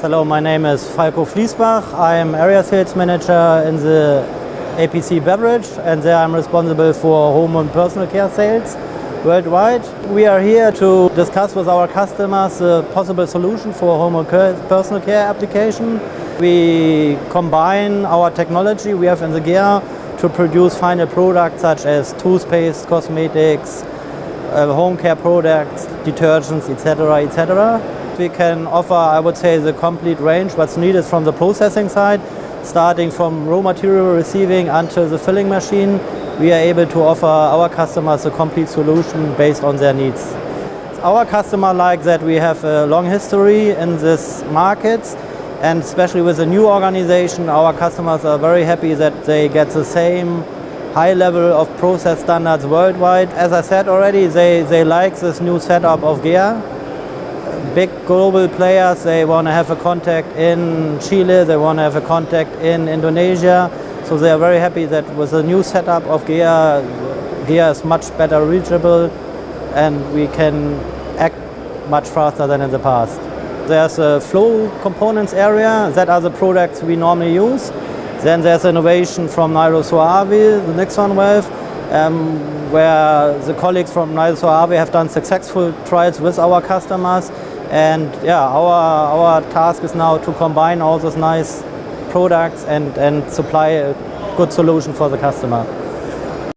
Hello, my name is Falco Fließbach. I'm area sales manager in the APC Beverage, and there I'm responsible for home and personal care sales worldwide. We are here to discuss with our customers a possible solution for home and personal care application. We combine our technology we have in the GEA to produce final products such as toothpaste, cosmetics, home care products, detergents, etc., etc. We can offer, I would say, the complete range what's needed from the processing side, starting from raw material receiving until the filling machine. We are able to offer our customers a complete solution based on their needs. Our customer like that we have a long history in this market, and especially with the new organization, our customers are very happy that they get the same high level of process standards worldwide. As I said already, they like this new setup of GEA. Big global players, they want to have a contact in Chile, they want to have a contact in Indonesia. So they are very happy that with the new setup of GEA, GEA is much better reachable and we can act much faster than in the past. There's a flow components area, that are the products we normally use. Then there's innovation from Nairo Soave, the Nixon valve, where the colleagues from Nairo Soave have done successful trials with our customers. And yeah, our task is now to combine all those nice products and supply a good solution for the customer.